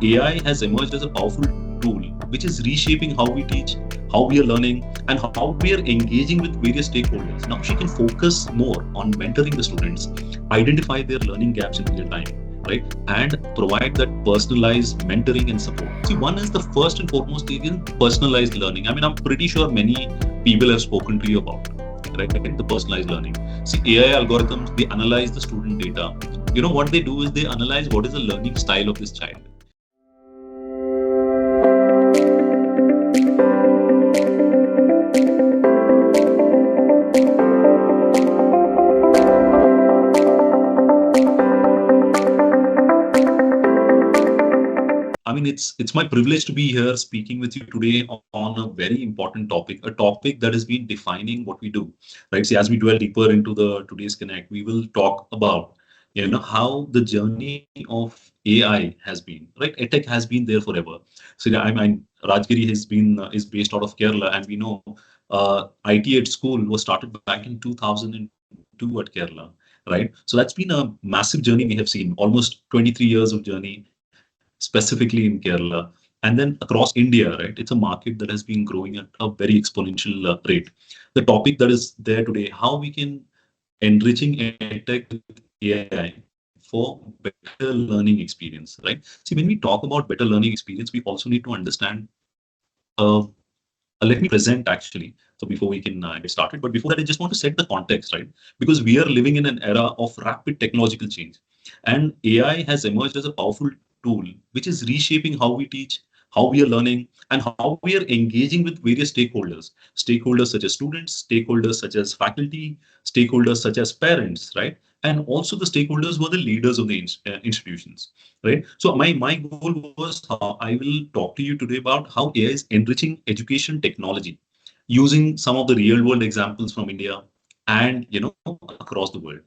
AI has emerged as a powerful tool which is reshaping how we teach, how we are learning, and how we are engaging with various stakeholders. Now she can focus more on mentoring the students, identify their learning gaps in real time, right, and provide that personalized mentoring and support. See, one is the first and foremost is in personalized learning. I mean, I'm pretty sure many people have spoken to you about, right, the personalized learning. See, AI algorithms, they analyze the student data. You know what they do is they analyze what is the learning style of this child. I mean, it's my privilege to be here speaking with you today on a very important topic, a topic that has been defining what we do, right? See, as we dwell deeper into the today's connect, we will talk about how the journey of AI has been, right? Edtech has been there forever. So I mean, Rajgiri has been is based out of Kerala, and we know IT at school was started back in 2002 at Kerala, right? So that's been a massive journey we have seen, almost 23 years of journey specifically in Kerala, and then across India, right? It's a market that has been growing at a very exponential rate. The topic that is there today, how we can enriching edtech with AI for better learning experience, right? See, when we talk about better learning experience, we also need to understand. Uh, Let me present actually. So before we can get started, but before that, I just want to set the context, right? Because we are living in an era of rapid technological change, and AI has emerged as a powerful tool which is reshaping how we teach, how we are learning, and how we are engaging with various stakeholders. Stakeholders such as students, stakeholders such as faculty, stakeholders such as parents, right? And also the stakeholders who are the leaders of the institutions, right? So my goal was how I will talk to you today about how AI is enriching education technology using some of the real world examples from India and across the world.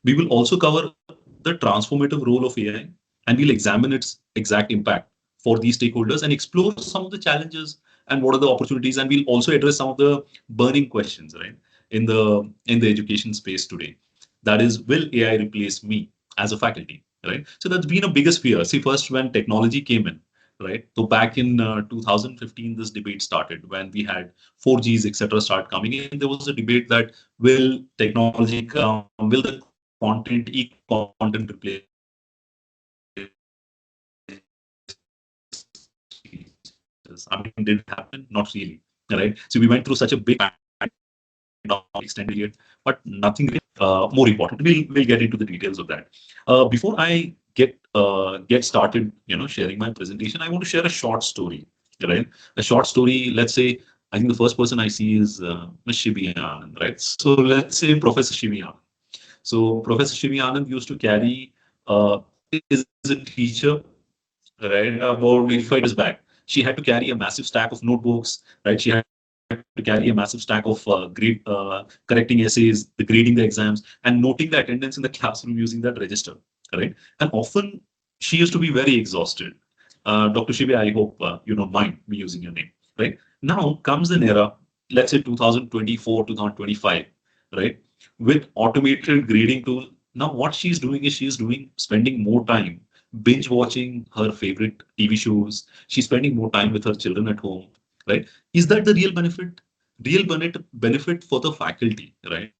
We will also cover the transformative role of AI, and we'll examine its exact impact for these stakeholders and explore some of the challenges and what are the opportunities, and we'll also address some of the burning questions, right, in the education space today. That is, will AI replace me as a faculty, right? So that's been a biggest fear. See, first when technology came in, right? So back in 2015, this debate started when we had 4Gs, etc., start coming in. There was a debate that will technology come, will the content, e-content replace teachers? I mean, did it happen? Not really, right? So we went through such a big pandemic and extended period, but nothing really more important. We'll get into the details of that. Before I get started, sharing my presentation, I want to share a short story, right? A short story. Let's say I think the first person I see is Ms. Shibi Anand, right? So let's say Professor Shibi Anand. So Professor Shivi Anand used to carry, is a teacher, right? About 5 years back, she had to carry a massive stack of notebooks, right? She had to carry a massive stack of correcting essays, the grading the exams, and noting the attendance in the classroom using that register, right? And often she used to be very exhausted. Dr. Shivi, I hope you don't mind me using your name, right? Now comes an era, let's say 2024, 2025, right? With automated grading tool. Now what she's doing is she's doing spending more time binge watching her favorite TV shows. She's spending more time with her children at home, right? Is that the real benefit? Real benefit for the faculty, right?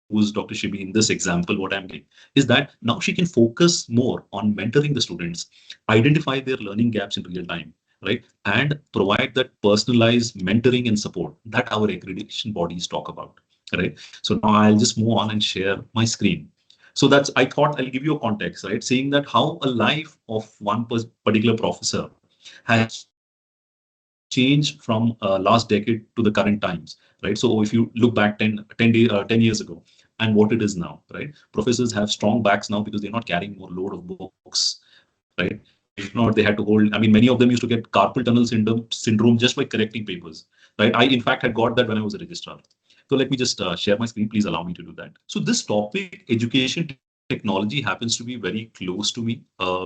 Who's Dr. Shibi in this example? What I'm getting is that now she can focus more on mentoring the students, identify their learning gaps in real time, right? And provide that personalized mentoring and support that our accreditation bodies talk about, right? So now I'll just move on and share my screen. So that's, I thought I'll give you a context, right? Saying that how a life of one particular professor has changed from last decade to the current times, right? So if you look back 10 years ago and what it is now, right? Professors have strong backs now because they're not carrying more load of books, right? If not, they had to hold, I mean, many of them used to get carpal tunnel syndrome just by correcting papers, right? I, in fact, had got that when I was a registrar. So let me just share my screen. Please allow me to do that. So this topic, education technology, happens to be very close to me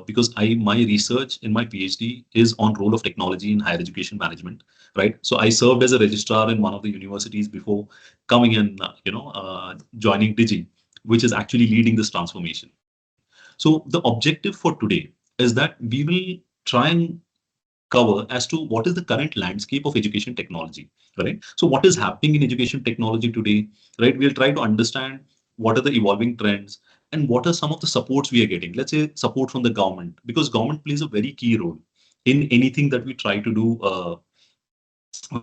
because my research in my PhD is on role of technology in higher education management, right? So I served as a registrar in one of the universities before coming in, joining Digi, which is actually leading this transformation. So the objective for today is that we will try and cover as to what is the current landscape of education technology, right? So what is happening in education technology today, right? We'll try to understand what are the evolving trends and what are some of the supports we are getting. Let's say support from the government, because government plays a very key role in anything that we try to do,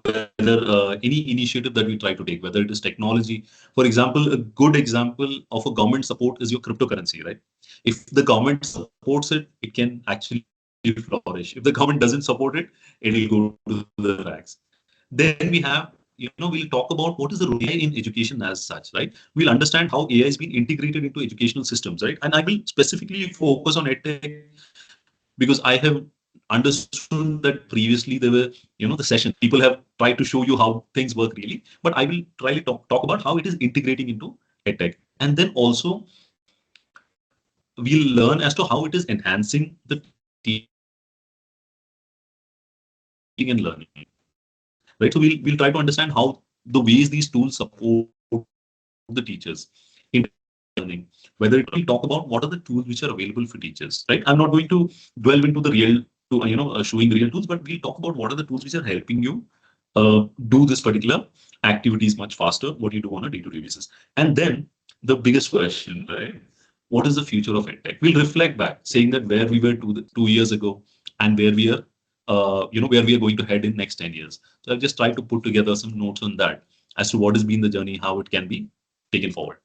whether any initiative that we try to take, whether it is technology. For example, a good example of a government support is your cryptocurrency, right? If the government supports it, it can actually flourish. If the government doesn't support it, it will go to the cracks. Then we have, we'll talk about what is the role of AI in education as such, right? We'll understand how AI has been integrated into educational systems, right? And I will specifically focus on EdTech because I have understood that previously there were, the sessions, people have tried to show you how things work really, but I will try to talk about how it is integrating into EdTech. And then also we'll learn as to how it is enhancing the teaching and learning, right? So we'll try to understand how the ways these tools support the teachers in teaching and learning, whether it is learning, whether it is we'll talk about what are the tools which are available for teachers, right? I'm not going to delve into the real to showing real tools, but we'll talk about what are the tools which are helping you do this particular activities much faster, what you do on a day-to-day basis. And then the biggest question, right? What is the future of EdTech? We'll reflect back, saying that where we were 2 years ago and where we are, where we are going to head in next 10 years. So I've just tried to put together some notes on that as to what has been the journey, how it can be taken forward.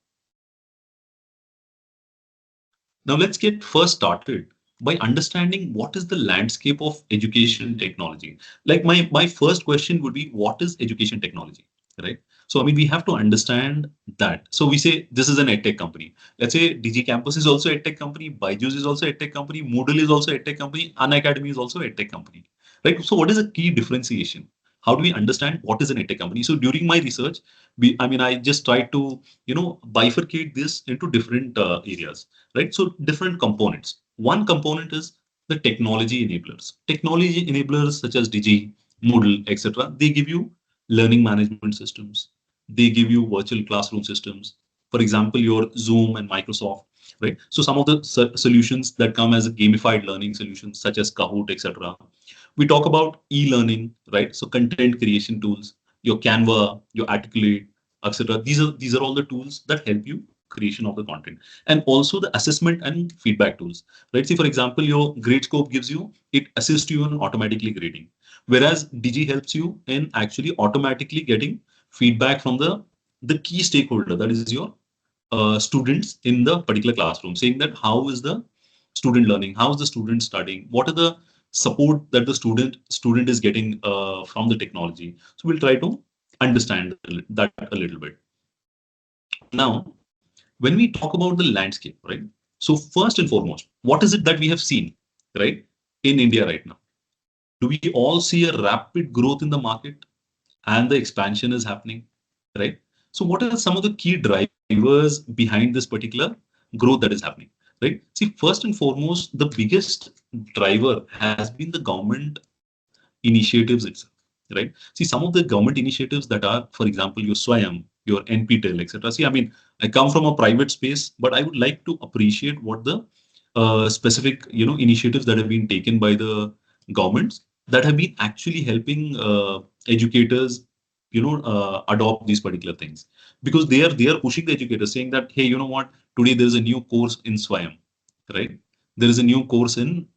Now let's get first started by understanding what is the landscape of education technology. Like my first question would be, what is education technology, right? So I mean, we have to understand that. So we say this is an edtech company. Let's say Digi Campus is also edtech company, Byju's is also edtech company, Moodle is also edtech company, Unacademy is also edtech company, right? So what is the key differentiation? How do we understand what is an edtech company? So during my research, I just tried to bifurcate this into different areas, right? So different components. One component is the technology enablers. Technology enablers such as Digi, Moodle, etc. They give you learning management systems. They give you virtual classroom systems. For example, your Zoom and Microsoft, right? So some of the solutions that come as a gamified learning solutions such as Kahoot, etc. We talk about e-learning, right? So content creation tools, your Canva, your Articulate, etc. These are all the tools that help you creation of the content, and also the assessment and feedback tools, right? See, for example, your GradeScope gives you, it assists you in automatically grading, whereas Digi helps you in actually automatically getting feedback from the key stakeholder, that is your students in the particular classroom, saying that how is the student learning, how is the student studying, what are the support that the student is getting from the technology. So we'll try to understand that a little bit. Now, when we talk about the landscape, right? So first and foremost, what is it that we have seen, right, in India right now? Do we all see a rapid growth in the market and the expansion is happening, right? So what are some of the key drivers behind this particular growth that is happening, right? See, first and foremost, the biggest driver has been the government initiatives itself, right? See, some of the government initiatives that are, for example, your Swayam, your NPTEL, etc. See, I mean, I come from a private space, but I would like to appreciate what the specific, initiatives that have been taken by the governments that have been actually helping educators, adopt these particular things, because they are pushing the educators, saying that, hey, you know what? Today there is a new course in Swayam, right? There is a new course in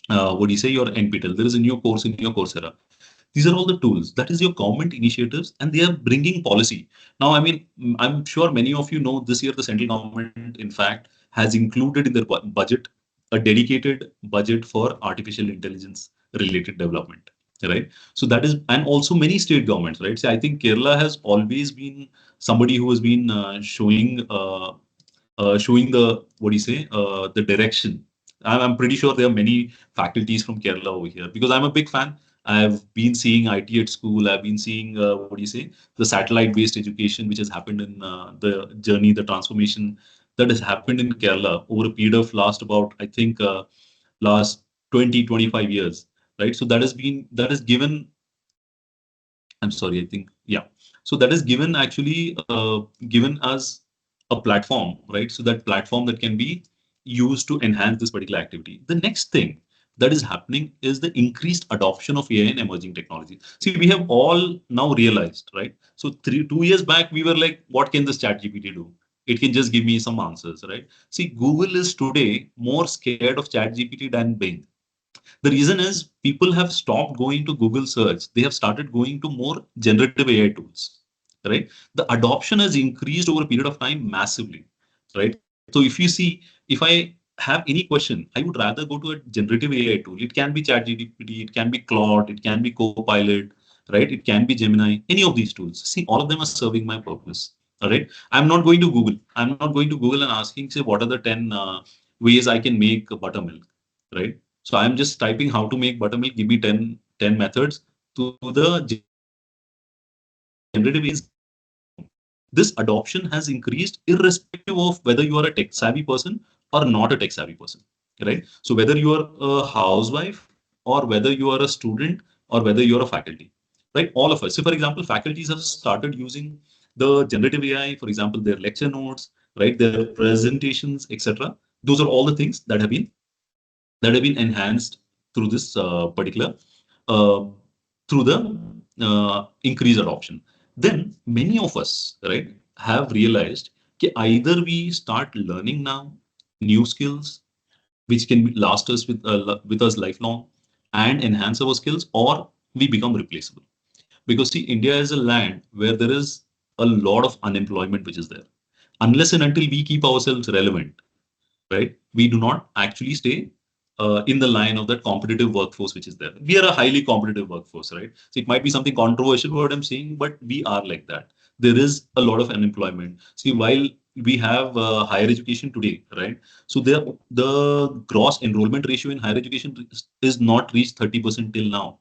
what do you say, your NPTEL. There is a new course in your Coursera. These are all the tools. That is your government initiatives, and they are bringing policy. Now, I mean, I'm sure many of you know this year the central government, in fact, has included in their budget a dedicated budget for artificial intelligence related development. Right. So that is, and also many state governments, right? So I think Kerala has always been somebody who has been showing the, what do you say, the direction. I'm pretty sure there are many faculties from Kerala over here because I'm a big fan. I've been seeing IT at school. I've been seeing, what do you say, the satellite-based education, which has happened in the journey, the transformation that has happened in Kerala over a period of last about, I think, last 20, 25 years, right? So that has given, I'm sorry, I think, yeah. So that is given actually given us a platform, right? So that platform that can be used to enhance this particular activity. The next thing that is happening is the increased adoption of AI and emerging technology. See, we have all now realized, right? So 2 years back, we were like, what can this chat GPT do? It can just give me some answers, right? See, Google is today more scared of chat GPT than Bing. The reason is people have stopped going to Google search. They have started going to more generative AI tools, right? The adoption has increased over a period of time massively, right? So if you see, if I have any question, I would rather go to a generative AI tool. It can be ChatGPT, it can be Claude, it can be Copilot, right? It can be Gemini, any of these tools. See, all of them are serving my purpose. All right. I'm not going to Google. I'm not going to Google and asking, say, what are the 10 ways I can make buttermilk, right? So I'm just typing how to make buttermilk. Give me 10 methods to the generative AI is giving me 10 methods. This adoption has increased irrespective of whether you are a tech savvy person or not a tech savvy person, right? So whether you are a housewife or whether you are a student or whether you are a faculty, right? All of us. So for example, faculties have started using the generative AI, for example, their lecture notes, right? Their presentations, etc. Those are all the things that have been enhanced through this particular uh, through the increased adoption. Then many of us, right, have realized that either we start learning now new skills which can last us with us lifelong and enhance our skills, or we become replaceable. Because see, India is a land where there is a lot of unemployment which is there. Unless and until we keep ourselves relevant, right? We do not actually stay in the line of that competitive workforce which is there. We are a highly competitive workforce, right? So it might be something controversial what I'm saying, but we are like that. There is a lot of unemployment. See, while we have higher education today, right? So the gross enrollment ratio in higher education is not reached 30% till now,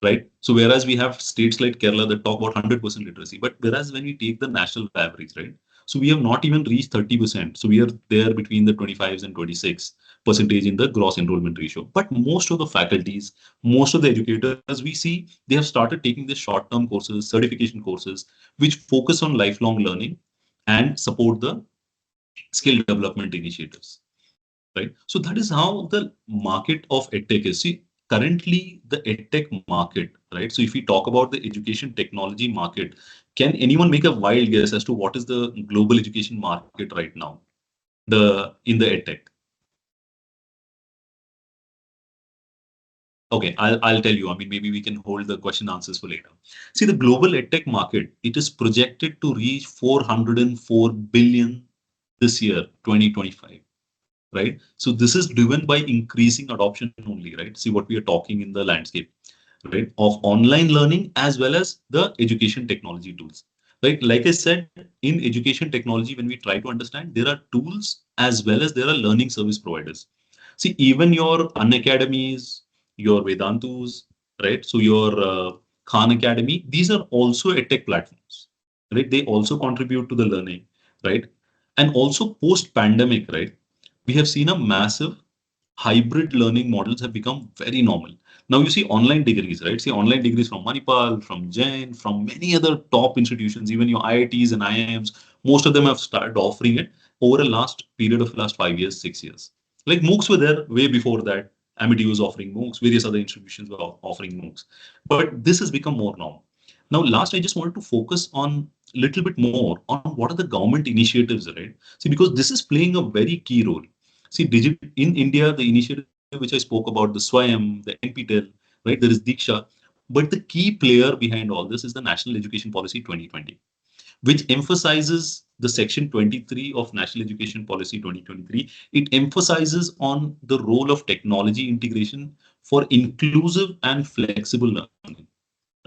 right? So whereas we have states like Kerala that talk about 100% literacy, but whereas when we take the national average, right? So we have not even reached 30%. So we are there between the 25s and 26 percentage in the gross enrollment ratio. But most of the faculties, most of the educators we see, they have started taking these short-term courses, certification courses, which focus on lifelong learning and support the skill development initiatives, right? So that is how the market of edtech is. See, currently the edtech market, right? So if we talk about the education technology market, can anyone make a wild guess as to what is the global education market right now? In the edtech. Okay, I'll tell you. I mean, maybe we can hold the question answers for later. See, the global edtech market, it is projected to reach 404 billion this year, 2025. Right? So this is driven by increasing adoption only, right? See what we are talking in the landscape, right? Of online learning as well as the education technology tools, right? Like I said, in education technology, when we try to understand, there are tools as well as there are learning service providers. See, even your Unacademies, your Vedantus, right? So your Khan Academy, these are also edtech platforms, right? They also contribute to the learning, right? And also post pandemic, right? We have seen a massive hybrid learning models have become very normal. Now you see online degrees, right? See online degrees from Manipal, from Jain, from many other top institutions, even your IITs and IIMs, most of them have started offering it over a last period of last 5 years, 6 years. Like MOOCs were there way before that. Amity was offering MOOCs, various other institutions were offering MOOCs. But this has become more normal. Now, last, I just wanted to focus on a little bit more on what are the government initiatives, right? See, because this is playing a very key role. See, in India, the initiative which I spoke about, the Swayam, the NPTEL, right? There is Diksha. But the key player behind all this is the National Education Policy 2020, which emphasizes the Section 23 of National Education Policy 2023. It emphasizes on the role of technology integration for inclusive and flexible learning,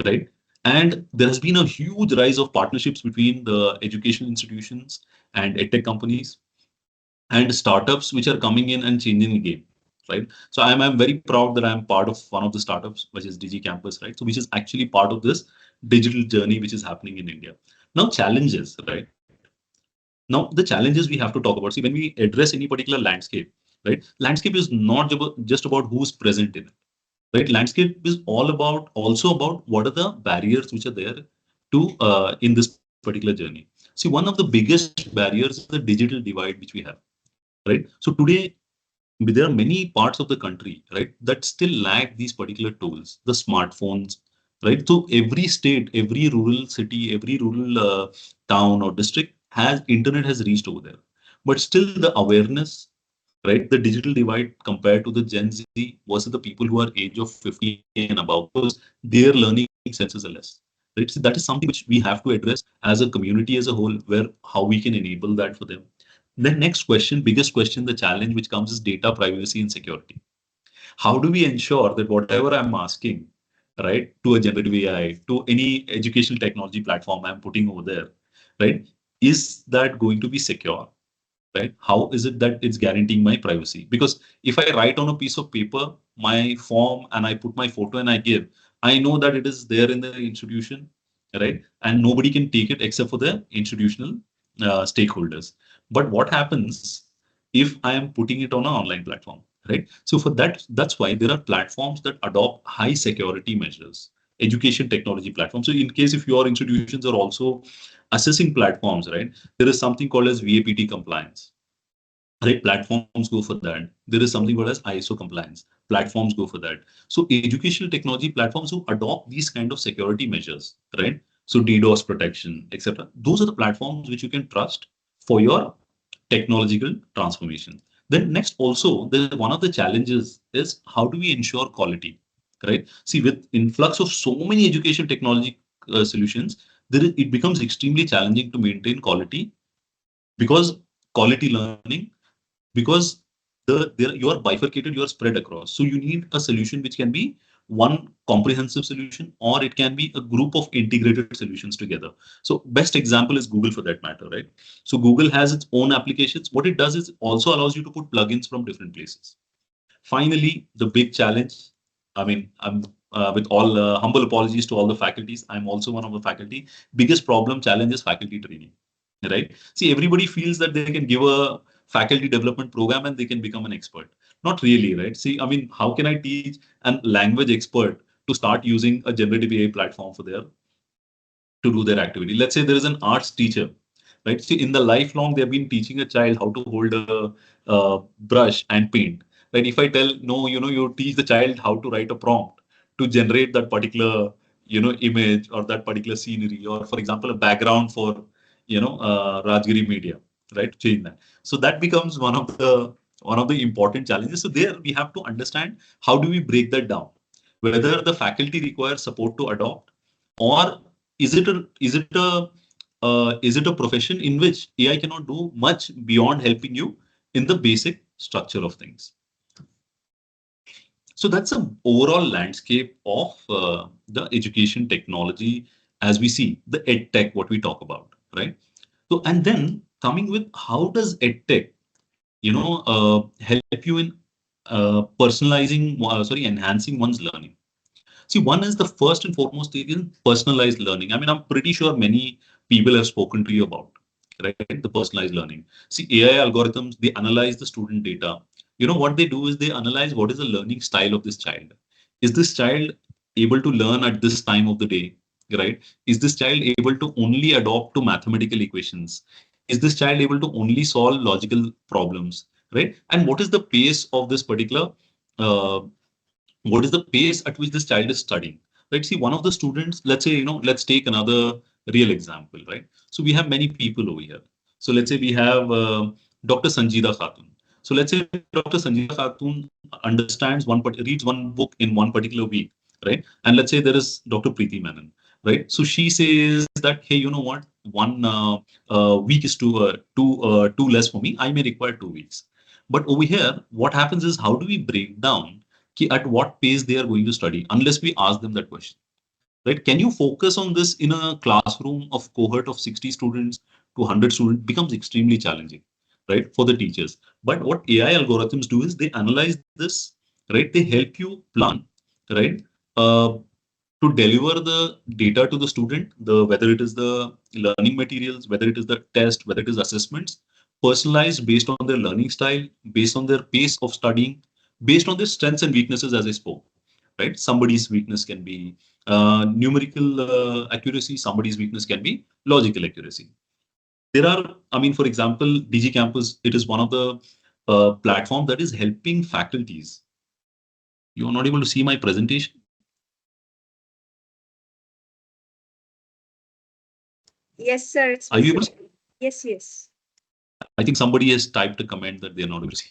right? And there has been a huge rise of partnerships between the educational institutions and edtech companies and startups which are coming in and changing the game, right? So I'm very proud that I'm part of one of the startups, which is Digi Campus, right? So which is actually part of this digital journey which is happening in India. Now challenges, right? Now the challenges we have to talk about. See, when we address any particular landscape, right? Landscape is not just about who's present in it, right? Landscape is all about also about what are the barriers which are there to in this particular journey. See, one of the biggest barriers is the digital divide which we have, right? So today, there are many parts of the country, right, that still lack these particular tools, the smartphones, right? So every state, every rural city, every rural town or district has internet has reached over there, but still the awareness, right, the digital divide compared to the Gen Z versus the people who are age of 50 and above, because their learning senses are less, right? So that is something which we have to address as a community as a whole, where how we can enable that for them. Then next question, biggest question, the challenge which comes is data privacy and security. How do we ensure that whatever I'm asking, right, to a generative AI, to any educational technology platform I'm putting over there, right, is that going to be secure? Right? How is it that it's guaranteeing my privacy? Because if I write on a piece of paper my form and I put my photo and I give, I know that it is there in the institution, right? And nobody can take it except for the institutional stakeholders. But what happens if I am putting it on an online platform, right? So for that, that's why there are platforms that adopt high security measures, education technology platforms. So in case if your institutions are also assessing platforms, right, there is something called as VAPT compliance, right? Platforms go for that. There is something called as ISO compliance. Platforms go for that. So educational technology platforms who adopt these kind of security measures, right? So DDoS protection, etc. Those are the platforms which you can trust for your technological transformation. Then next also, one of the challenges is how do we ensure quality, right? See, with influx of so many education technology solutions, it becomes extremely challenging to maintain quality, because quality learning, because you are bifurcated, you are spread across. So you need a solution which can be one comprehensive solution, or it can be a group of integrated solutions together. So best example is Google for that matter, right? So Google has its own applications. What it does is also allows you to put plugins from different places. Finally, the big challenge, I mean, I'm with all humble apologies to all the faculties, I'm also one of the faculty. Biggest problem challenge is faculty training, right? See, everybody feels that they can give a faculty development program and they can become an expert. Not really, right? See, I mean, how can I teach a language expert to start using a generative AI platform for their to do their activity? Let's say there is an arts teacher, right? See, in the lifelong, they've been teaching a child how to hold a brush and paint, right? If I tell, no, you teach the child how to write a prompt to generate that particular, image or that particular scenery, or for example, a background for, Rajgiri media, right? Change that. So that becomes one of the important challenges. So there we have to understand how do we break that down, whether the faculty requires support to adopt, or is it a profession in which AI cannot do much beyond helping you in the basic structure of things. So that's an overall landscape of the education technology as we see the edtech, what we talk about, right? So and then coming with how does edtech, help you in enhancing one's learning. See, one is the first and foremost thing is personalized learning. I mean, I'm pretty sure many people have spoken to you about, right? The personalized learning. See, AI algorithms, they analyze the student data. What they do is they analyze what is the learning style of this child. Is this child able to learn at this time of the day, right? Is this child able to only adopt to mathematical equations? Is this child able to only solve logical problems, right? And what is the pace of this particular uh, what is the pace at which this child is studying, right? See, one of the students, let's say, let's take another real example, right? So we have many people over here. So let's say we have Dr. Sanjida Khatun. So let's say Dr. Sanjida Khatun understands reads one book in one particular week, right? And let's say there is Dr. Preeti Menon, right? So she says that, hey, you know what, one week is too less for me, I may require 2 weeks. But over here, what happens is, how do we break down at what pace they are going to study, unless we ask them that question, right? Can you focus on this in a classroom of cohort of 60 students to 100 students? Becomes extremely challenging, right, for the teachers. But what AI algorithms do is they analyze this, right? They help you plan, right, uh, to deliver the data to the student, whether it is the learning materials, whether it is the test, whether it is assessments, personalized based on their learning style, based on their pace of studying, based on their strengths and weaknesses, as I spoke. Right? Somebody's weakness can be numerical accuracy, somebody's weakness can be logical accuracy. There are, I mean, for example, Digii Campus, it is one of the platform that is helping faculties. You are not able to see my presentation. Yes, sir, it's Are you able to? visible. Yes, yes. I think somebody has typed a comment that they are not able to see.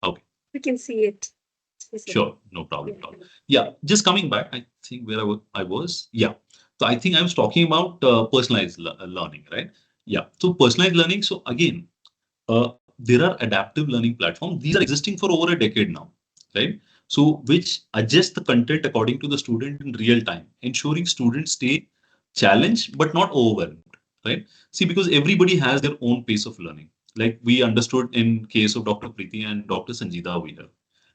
Okay, We can see it. It's visible. sure, no problem at all. Yeah, just coming back, I think where I was. Yeah, so I think I was talking about personalized learning, right? Yeah, so personalized learning. So again, there are adaptive learning platforms. These are existing for over a decade now, right? So which adjust the content according to the student in real time, ensuring students stay challenged but not overwhelmed, right? See, because everybody has their own pace of learning. Like we understood in case of Dr. Preeti and Dr. Sanjita over here,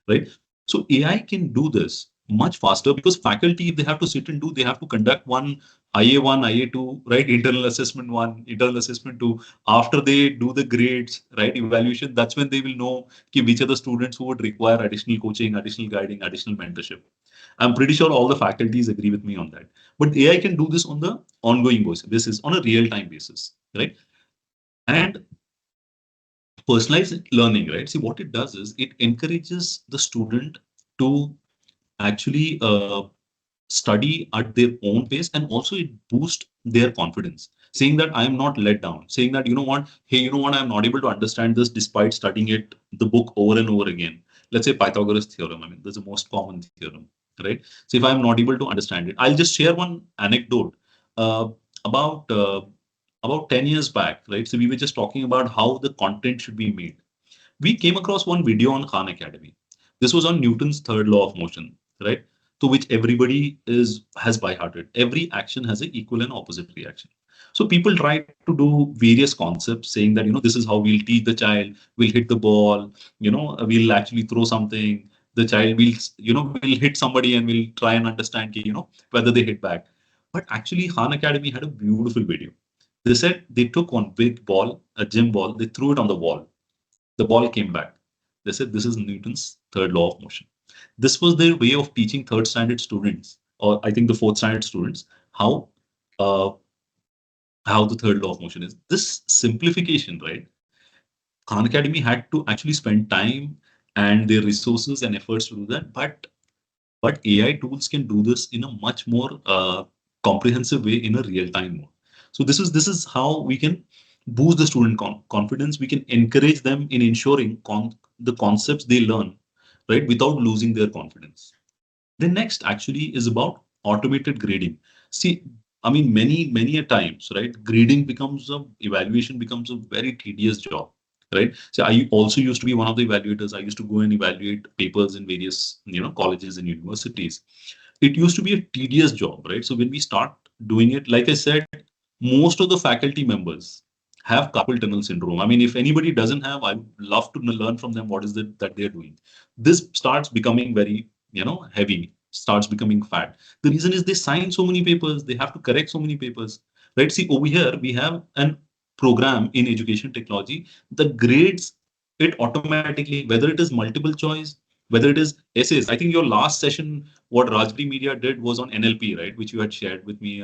right? So AI can do this much faster because faculty, if they have to sit and do, they have to conduct one IA1, IA2, right? Internal assessment one, internal assessment two. After they do the grades, right? Evaluation, that's when they will know which are the students who would require additional coaching, additional guiding, additional mentorship. I'm pretty sure all the faculties agree with me on that. But AI can do this on the ongoing basis, on a real-time basis, right? And personalized learning, right? See, what it does is it encourages the student to actually study at their own pace, and also it boosts their confidence, saying that I am not let down, saying that, you know what, hey, you know what, I'm not able to understand this despite studying it, the book over and over again. Let's say Pythagoras theorem. I mean, that's the most common theorem, right? So if I'm not able to understand it, I'll just share one anecdote uh, about uh, about 10 years back, right? So we were just talking about how the content should be made. We came across one video on Khan Academy. This was on Newton's third law of motion, right? To which everybody is has by hearted. Every action has an equal and opposite reaction. So people try to do various concepts, saying that, this is how we'll teach the child. We'll hit the ball. We'll actually throw something. The child will, will hit somebody and we'll try and understand, whether they hit back. But actually, Khan Academy had a beautiful video. They said they took one big ball, a gym ball, they threw it on the wall. The ball came back. They said this is Newton's third law of motion. This was their way of teaching third standard students, or I think the fourth standard students, how uh, how the third law of motion is. This simplification, right? Khan Academy had to actually spend time and their resources and efforts to do that, but AI tools can do this in a much more comprehensive way in a real time mode. So this is how we can boost the student confidence. We can encourage them in ensuring the concepts they learn, right, without losing their confidence. The next actually is about automated grading. See, I mean, many a times, right? Evaluation becomes a very tedious job, right? So I also used to be one of the evaluators. I used to go and evaluate papers in various, colleges and universities. It used to be a tedious job, right? So when we start doing it, like I said, most of the faculty members have carpal tunnel syndrome. I mean, if anybody doesn't have, I would love to learn from them what is it that they're doing. This starts becoming very, heavy, starts becoming fat. The reason is they sign so many papers, they have to correct so many papers, right? See, over here, we have an program in education technology that grades it automatically, whether it is multiple choice, whether it is essays. I think your last session, what Rajgiri Media did was on NLP, right? Which you had shared with me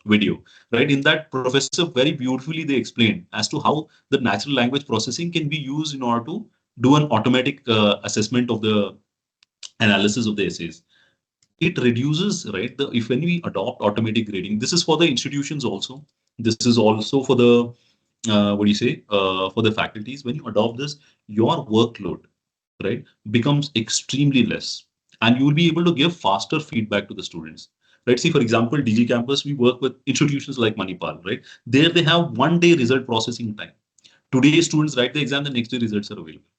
video, right? In that, professor very beautifully they explained as to how the natural language processing can be used in order to do an automatic assessment of the analysis of the essays. It reduces, right, the if when we adopt automatic grading, this is for the institutions also, this is also for the what do you say, for the faculties. When you adopt this, your workload, right, becomes extremely less, and you will be able to give faster feedback to the students. Right, see, for example, DG campus, we work with institutions like Manipal, right? There they have 1 day result processing time. Today students write the exam, the next day results are available,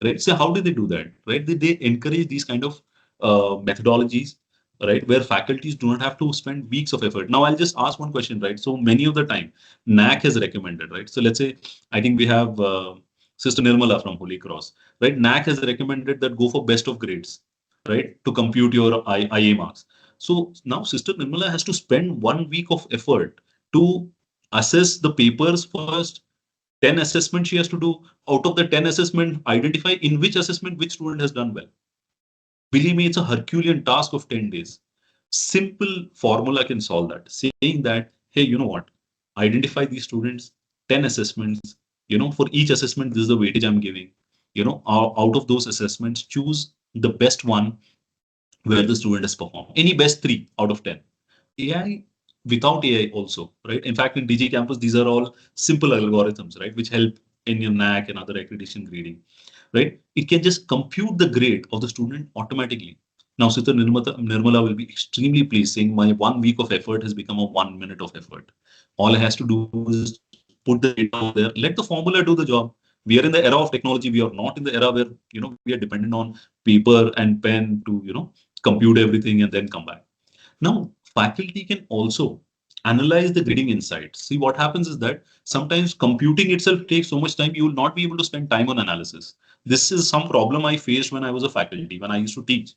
right? So how do they do that, right? They encourage these kind of methodologies, right, where faculties do not have to spend weeks of effort. Now I'll just ask one question, right? So many of the time NAC has recommended, right? So let's say, I think we have Sister Nirmala from Holy Cross, right? NAC has recommended that go for best of grades, right, to compute your IA marks. So now Sister Nirmala has to spend 1 week of effort to assess the papers first. 10 assessments she has to do. Out of the 10 assessment, identify in which assessment which student has done well. Believe me, it's a Herculean task of 10 days. Simple formula can solve that, saying that, hey, you know what? Identify these students, 10 assessments, for each assessment, this is the weightage I'm giving. out of those assessments, choose the best one where the student has performed. Any best 3 out of 10. AI, without AI also, right? In fact, in DG Campus, these are all simple algorithms, right, which help in your NAC and other accreditation grading, right? It can just compute the grade of the student automatically. Now, Sita Nirmala will be extremely pleased saying my 1 week of effort has become a 1 minute of effort. All I has to do is just put the data over there, let the formula do the job. We are in the era of technology. We are not in the era where we are dependent on paper and pen to compute everything and then come back. Now, faculty can also analyze the grading insights. See, what happens is that sometimes computing itself takes so much time, you will not be able to spend time on analysis. This is some problem I faced when I was a faculty, when I used to teach,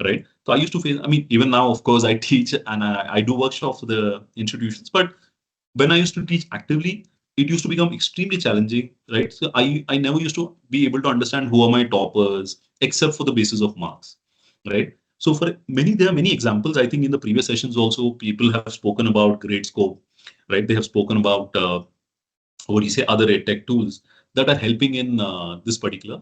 right? So I used to face, I mean, even now, of course, I teach and I do workshops for the institutions, but when I used to teach actively, it used to become extremely challenging, right? So I never used to be able to understand who are my toppers, except for the basis of marks, right? So for many, there are many examples. I think in the previous sessions also, people have spoken about grade scope, right? They have spoken about what do you say, other edtech tools that are helping in this particular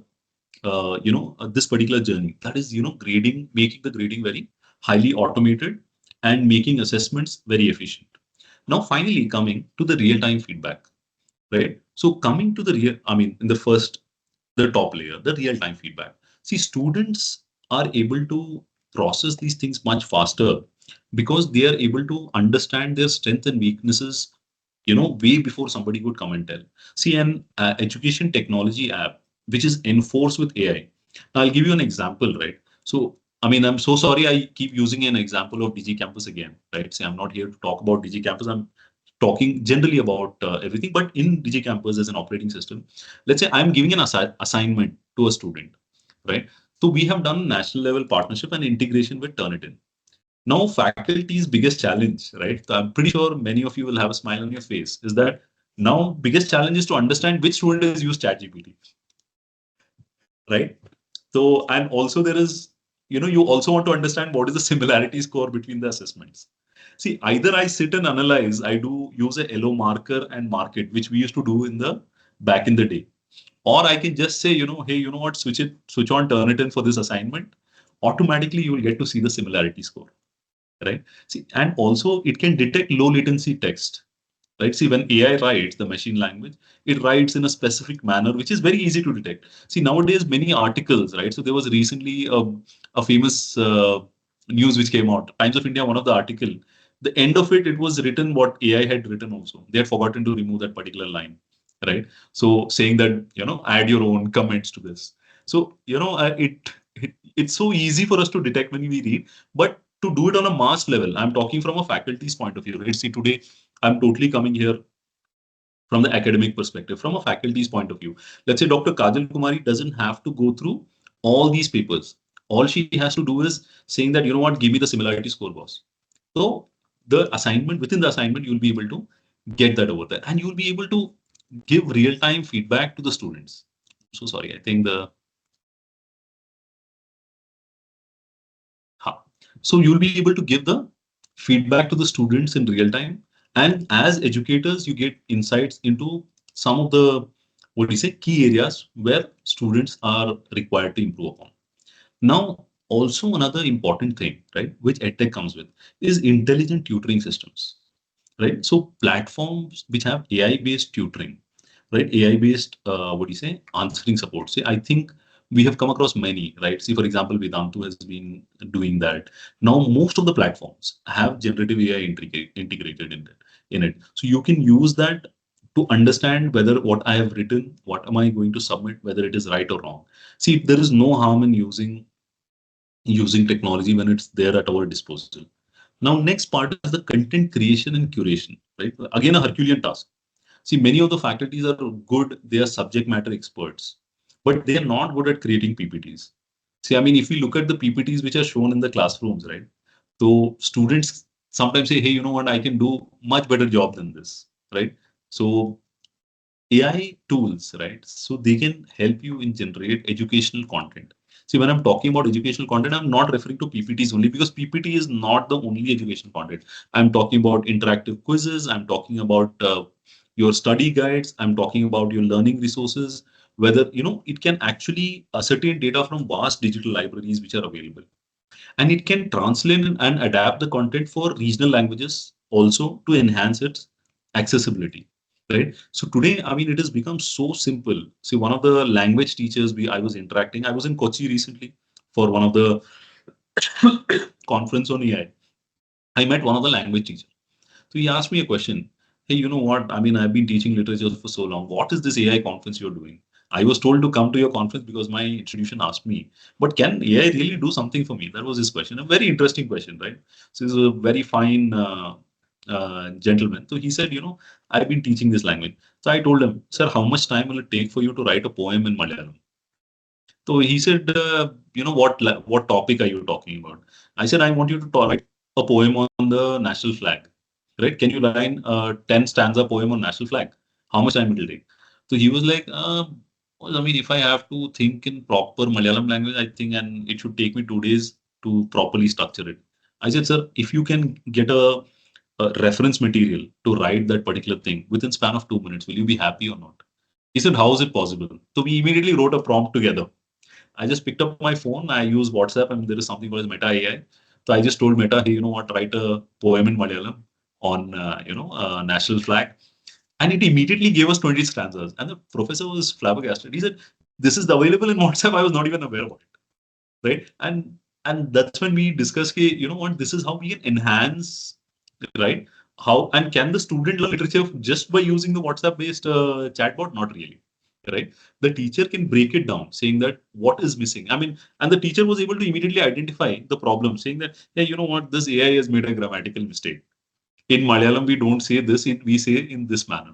journey. That is, grading, making the grading very highly automated and making assessments very efficient. Now, finally, coming to the real-time feedback, right? So coming to the real, I mean, in the top layer, the real-time feedback. See, students are able to process these things much faster because they are able to understand their strengths and weaknesses, way before somebody would come and tell. See, an education technology app which is enforced with AI. Now, I'll give you an example, right? So, I mean, I'm so sorry I keep using an example of Digi Campus again, right? See, I'm not here to talk about Digi Campus. I'm talking generally about everything, but in Digi Campus as an operating system, let's say I'm giving an assignment to a student, right? So we have done national level partnership and integration with Turnitin. Now, faculty's biggest challenge, right? So I'm pretty sure many of you will have a smile on your face, is that now biggest challenge is to understand which student has used ChatGPT, right? So, and also there is, you also want to understand what is the similarity score between the assessments. See, either I sit and analyze, I do use a yellow marker and mark it, which we used to do in the back in the day. Or I can just say, hey, you know what, switch on Turnitin for this assignment. Automatically, you will get to see the similarity score, right? See, and also it can detect low latency text, right? See, when AI writes the machine language, it writes in a specific manner, which is very easy to detect. See, nowadays, many articles, right? So there was recently a famous news which came out, Times of India, one of the article, the end of it, it was written what AI had written also. They had forgotten to remove that particular line, right? So saying that, add your own comments to this. So, it's so easy for us to detect when we read, but to do it on a mass level, I'm talking from a faculty's point of view, right? See, today, I'm totally coming here from the academic perspective, from a faculty's point of view. Let's say Dr. Kajal Kumari doesn't have to go through all these papers. All she has to do is saying that, what, give me the similarity score, boss. So within the assignment, you'll be able to get that over there and you'll be able to give real-time feedback to the students. So sorry, I think so you'll be able to give the feedback to the students in real time. And as educators, you get insights into some of the, what do you say, key areas where students are required to improve upon. Now, also another important thing, right, which EdTech comes with is intelligent tutoring systems, right? So platforms which have AI-based tutoring, right? AI-based, what do you say, answering support. See, I think we have come across many, right? See, for example, Vedantu has been doing that. Now, most of the platforms have generative AI integrated in it. So you can use that to understand whether what I have written, what am I going to submit, whether it is right or wrong. See, there is no harm in using technology when it's there at our disposal. Now, next part is the content creation and curation, right? Again, a Herculean task. See, many of the faculties are good, they are subject matter experts, but they are not good at creating PPTs. See, I mean, if we look at the PPTs which are shown in the classrooms, right? So students sometimes say, hey, you know what, I can do much better job than this, right? So AI tools, right? So they can help you in generate educational content. See, when I'm talking about educational content, I'm not referring to PPTs only because PPT is not the only educational content. I'm talking about interactive quizzes. I'm talking about your study guides. I'm talking about your learning resources, whether, it can actually ascertain data from vast digital libraries which are available. And it can translate and adapt the content for regional languages also to enhance its accessibility. Right. So today, I mean, it has become so simple. See, one of the language teachers I was interacting, I was in Kochi recently for one of the conference on AI. I met one of the language teachers. So he asked me a question. Hey, you know what? I mean, I've been teaching literature for so long. What is this AI conference you're doing? I was told to come to your conference because my institution asked me. But can AI really do something for me? That was his question. A very interesting question, right? So he's a very fine gentleman. So he said, I've been teaching this language. So I told him, sir, how much time will it take for you to write a poem in Malayalam? So he said, what topic are you talking about? I said, I want you to write a poem on the national flag. Right? Can you line a 10 stanza poem on national flag? How much time it will take? So he was like, well, I mean, if I have to think in proper Malayalam language, I think, and it should take me 2 days to properly structure it. I said, sir, if you can get a reference material to write that particular thing within span of 2 minutes, will you be happy or not? He said, how is it possible? So we immediately wrote a prompt together. I just picked up my phone. I use WhatsApp. I mean, there is something called as Meta AI. So I just told Meta, hey, you know what, write a poem in Malayalam on, national flag. And it immediately gave us 20 stanzas. And the professor was flabbergasted. He said, this is available in WhatsApp. I was not even aware about it. Right. And that's when we discussed, you know what, this is how we can enhance, right? How and can the student learn literature just by using the WhatsApp based chatbot? Not really, right? The teacher can break it down, saying that what is missing. I mean, and the teacher was able to immediately identify the problem, saying that, hey, you know what, this AI has made a grammatical mistake. In Malayalam, we don't say this; we say in this manner,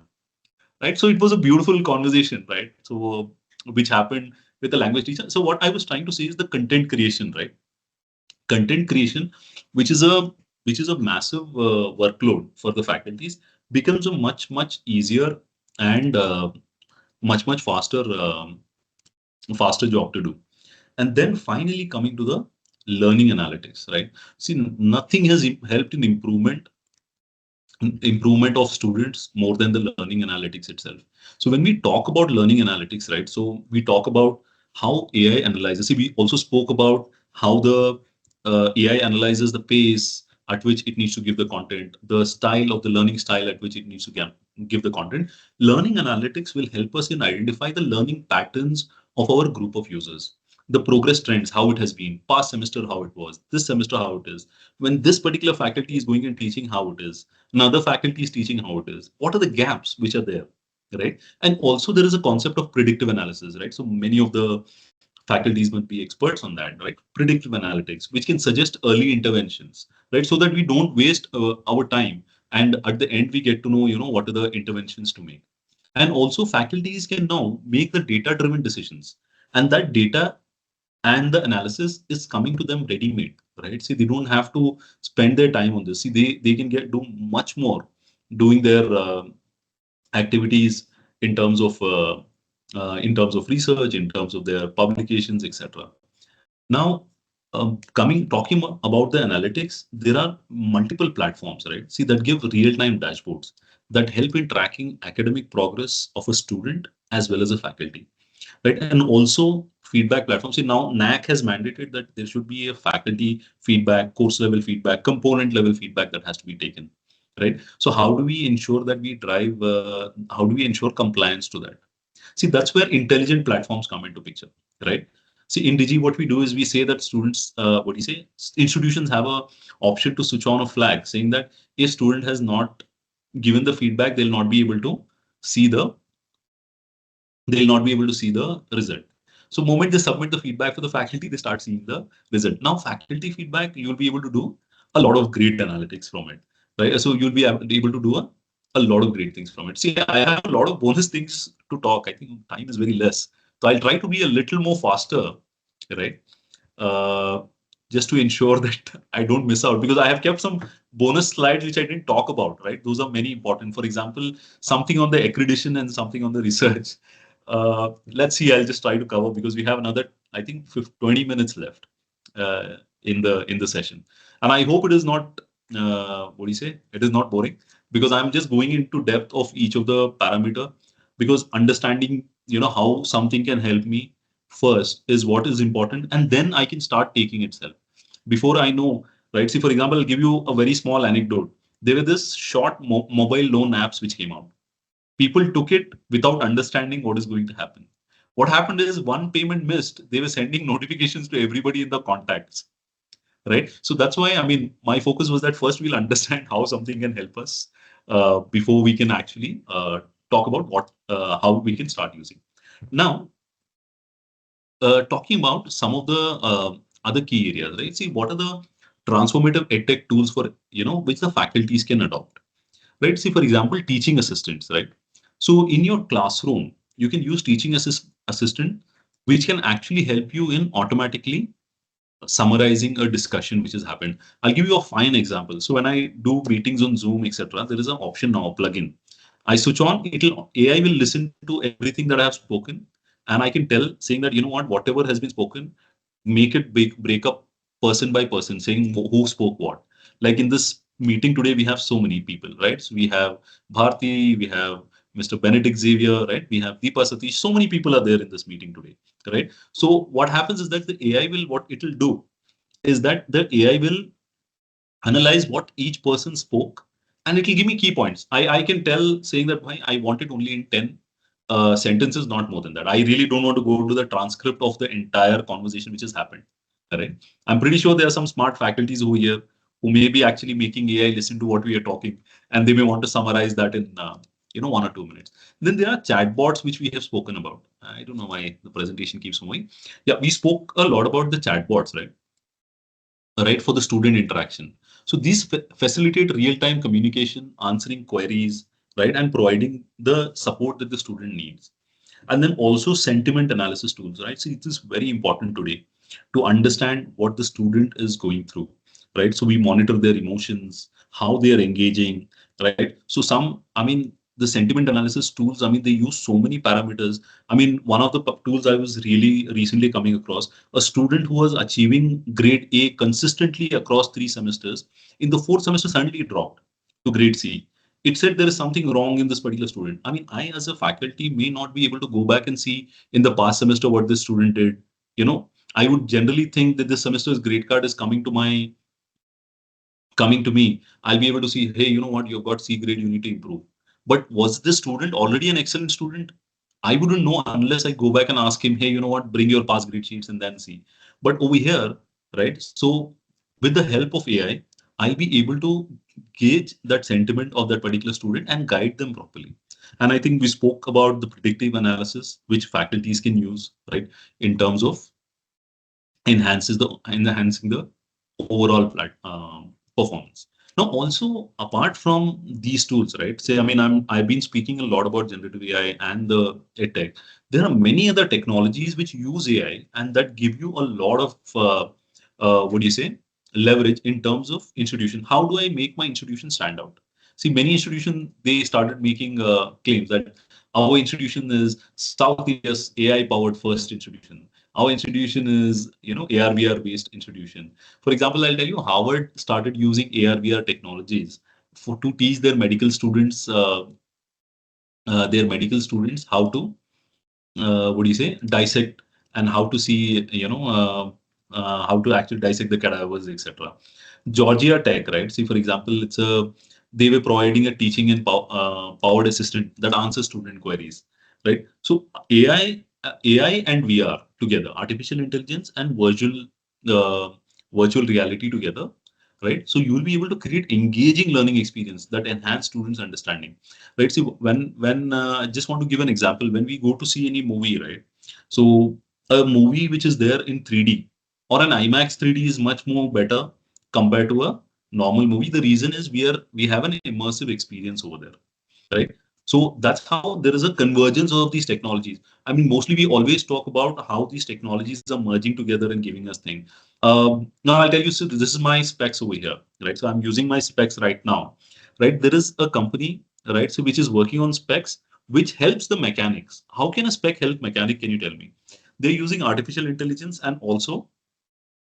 right? So it was a beautiful conversation, right? So which happened with the language teacher. So what I was trying to say is the content creation, right? Content creation, which is a massive workload for the faculties, becomes a much easier and much faster faster job to do. And then finally coming to the learning analytics, right? See, nothing has helped in improvement of students more than the learning analytics itself. So when we talk about learning analytics, right? So we talk about how AI analyzes. See, we also spoke about how the AI analyzes the pace at which it needs to give the content, the style of the learning style at which it needs to give the content. Learning analytics will help us in identify the learning patterns of our group of users, the progress trends, how it has been, past semester how it was, this semester how it is, when this particular faculty is going and teaching how it is, another faculty is teaching how it is, what are the gaps which are there, right? And also there is a concept of predictive analysis, right? So many of the faculties must be experts on that, right? Predictive analytics, which can suggest early interventions, right? So that we don't waste our time, and at the end we get to know, what are the interventions to make. And also faculties can now make the data driven decisions, and that data and the analysis is coming to them ready made, right? See, they don't have to spend their time on this. See, they can do much more doing their activities in terms of research, in terms of their publications, etc. Now, talking about the analytics, there are multiple platforms, right? See, that give real-time dashboards that help in tracking academic progress of a student as well as a faculty, right? And also feedback platforms. See, now NAC has mandated that there should be a faculty feedback, course level feedback, component level feedback that has to be taken, right? So how do we ensure that how do we ensure compliance to that? See, that's where intelligent platforms come into picture, right? See, in Digi, what we do is we say that students, what do you say? Institutions have a option to switch on a flag saying that if student has not given the feedback, see the they'll not be able to see the result. So moment they submit the feedback for the faculty, they start seeing the result. Now faculty feedback, you'll be able to do a lot of great analytics from it, right? So you'll be able to do a lot of great things from it. See, I have a lot of bonus things to talk. I think time is very less. So I'll try to be a little more faster, right? Uh, just to ensure that I don't miss out, because I have kept some bonus slides which I didn't talk about, right? Those are very important. For example, something on the accreditation and something on the research. Let's see, I'll just try to cover because we have another, I think, 20 minutes left in the session. And I hope it is not, what do you say? It is not boring, because I'm just going into depth of each of the parameter, because understanding how something can help me first is what is important, and then I can start taking itself. Before I know, right? See, for example, I'll give you a very small anecdote. There were this short mobile loan apps which came out. People took it without understanding what is going to happen. What happened is one payment missed. They were sending notifications to everybody in the contacts, right? So that's why, I mean, my focus was that first we'll understand how something can help us before we can actually talk about how we can start using. Now, talking about some of the other key areas, right? See, what are the transformative edtech tools for, which the faculties can adopt, right? See, for example, teaching assistants, right? So in your classroom, you can use teaching assistant, which can actually help you in automatically summarizing a discussion which has happened. I'll give you a fine example. So when I do meetings on Zoom, etc., there is an option now, plugin. I switch on, it'll AI will listen to everything that I have spoken, and I can tell saying that whatever has been spoken, make it break up person by person, saying who spoke what. Like in this meeting today, we have so many people, right? So we have Bharti, we have Mr. Benedict Xavier, right? We have Deepa Satish. So many people are there in this meeting today, right? So what happens is that the AI will, what it will do is that the AI will analyze what each person spoke, and it will give me key points. I can tell saying that why I want it only in 10 sentences, not more than that. I really don't want to go to the transcript of the entire conversation which has happened. Correct. I'm pretty sure there are some smart faculties over here who may be actually making AI listen to what we are talking, and they may want to summarize that in 1 or 2 minutes. Then there are chatbots which we have spoken about. I don't know why the presentation keeps moving. Yeah, we spoke a lot about the chatbots, right, for the student interaction. So these facilitate real-time communication, answering queries, right, and providing the support that the student needs. And then also sentiment analysis tools, right? So it is very important today to understand what the student is going through, right? So we monitor their emotions, how they are engaging, right? So I mean, the sentiment analysis tools, I mean, they use so many parameters. I mean, one of the tools I was really recently coming across, a student who was achieving grade A consistently across 3 semesters, in the fourth semester suddenly it dropped to grade C. It said there is something wrong in this particular student. I mean, I as a faculty may not be able to go back and see in the past semester what this student did. I would generally think that this semester's grade card is coming to me. I'll be able to see, hey, you know what, you've got C grade, you need to improve. But was this student already an excellent student? I wouldn't know unless I go back and ask him, hey, you know what, bring your past grade sheets and then see. But over here, right? So with the help of AI, I'll be able to gauge that sentiment of that particular student and guide them properly. And I think we spoke about the predictive analysis, which faculties can use, right, in terms of enhancing the overall performance. Now, also apart from these tools, right? Say, I mean, I've been speaking a lot about generative AI and the edtech. There are many other technologies which use AI and that give you a lot of what do you say, leverage in terms of institution. How do I make my institution stand out? See, many institutions they started making claims that our institution is South India's AI-powered first institution. Our institution is, AR/VR based institution. For example, I'll tell you, Harvard started using AR/VR technologies to teach their medical students how to what do you say, dissect and how to see, how to actually dissect the cadavers, etc. Georgia Tech, right? See, for example, they were providing a teaching and powered assistant that answers student queries, right? So AI and VR together, artificial intelligence and uh, virtual reality together, right? So you will be able to create engaging learning experience that enhance students' understanding, right? See, when I just want to give an example, when we go to see any movie, right? So a movie which is there in 3D or an IMAX 3D is much more better compared to a normal movie. The reason is we have an immersive experience over there, right? So that's how there is a convergence of these technologies. I mean, mostly we always talk about how these technologies are merging together and giving us things. Now I'll tell you, so this is my specs over here, right? So I'm using my specs right now, right? There is a company, right? So which is working on specs, which helps the mechanics. How can a spec help mechanic? Can you tell me? They're using artificial intelligence and also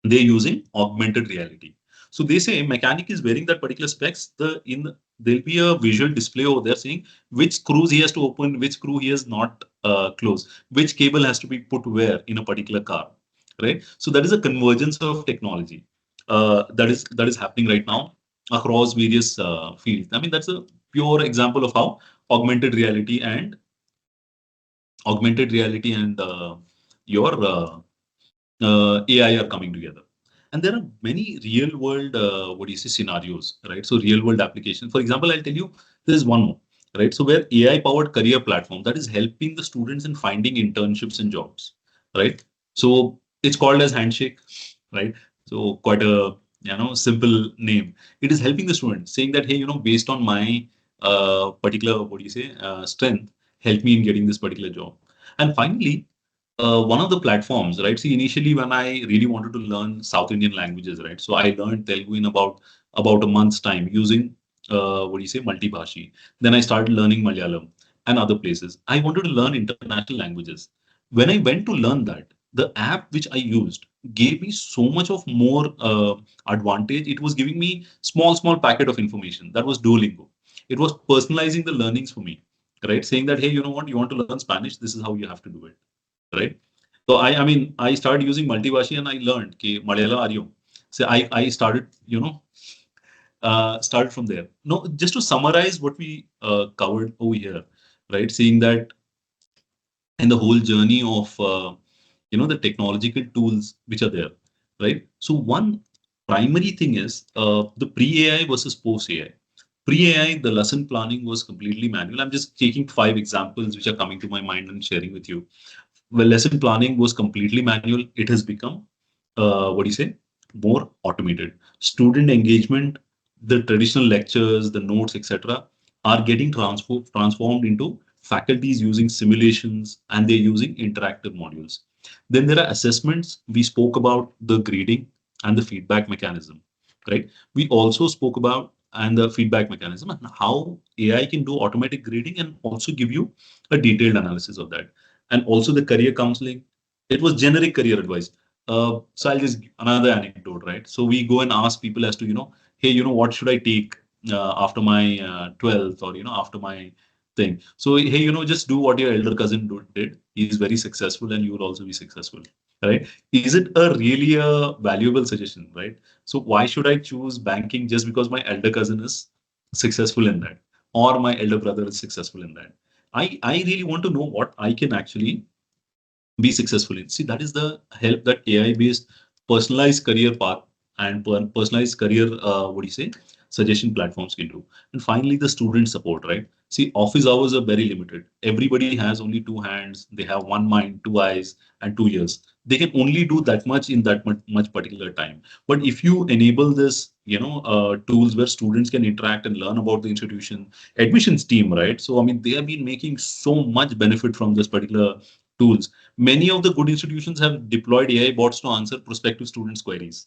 they're using augmented reality. So they say mechanic is wearing that particular specs. There'll be a visual display over there saying which screws he has to open, which screw he has not closed, which cable has to be put where in a particular car, right? So that is a convergence of technology that is happening right now across various fields. I mean, that's a pure example of how augmented reality and augmented reality and your AI are coming together. And there are many real world, what do you say, scenarios, right? So real world application. For example, I'll tell you, there's one more, right? So where AI powered career platform that is helping the students in finding internships and jobs, right? So it's called as Handshake, right? So quite a simple name. It is helping the student saying that hey, based on my particular what do you say strength, help me in getting this particular job. And finally, one of the platforms, right? See, initially when I really wanted to learn South Indian languages, right? So I learned Telugu in about a month's time using what do you say, multibhashi. Then I started learning Malayalam and other places. I wanted to learn international languages. When I went to learn that, the app which I used gave me so much of more advantage. It was giving me small packet of information. That was Duolingo. It was personalizing the learnings for me, right? Saying that, hey, you know what, you want to learn Spanish, this is how you have to do it, right? So I mean, I started using multivashi and I learned कि Malayalam Aryo. So I started, started from there. No, just to summarize what we covered over here, right? Seeing that in the whole journey of, the technological tools which are there, right? So one primary thing is the pre-AI versus post-AI. Pre-AI, the lesson planning was completely manual. I'm just taking 5 examples which are coming to my mind and sharing with you. Well, lesson planning was completely manual. It has become, what do you say, more automated. Student engagement, the traditional lectures, the notes, etc., are getting transformed into faculties using simulations and they're using interactive modules. Then there are assessments. We spoke about the grading and the feedback mechanism, right? We also spoke about and the feedback mechanism and how AI can do automatic grading and also give you a detailed analysis of that. And also the career counseling. It was generic career advice. So I'll just another anecdote, right? So we go and ask people as to, hey, what should I take after my 12th or, after my thing. So, hey, just do what your elder cousin did. He's very successful and you will also be successful, right? Is it a really a valuable suggestion, right? So why should I choose banking just because my elder cousin is successful in that or my elder brother is successful in that? I really want to know what I can actually be successful in. See, that is the help that AI-based personalized career path and personalized career, what do you say, suggestion platforms can do. And finally, the student support, right? See, office hours are very limited. Everybody has only 2 hands. They have one mind, 2 eyes, and 2 ears. They can only do that much in that much particular time. But if you enable this, tools where students can interact and learn about the institution, admissions team, right? So, I mean, they have been making so much benefit from this particular tools. Many of the good institutions have deployed AI bots to answer prospective students' queries.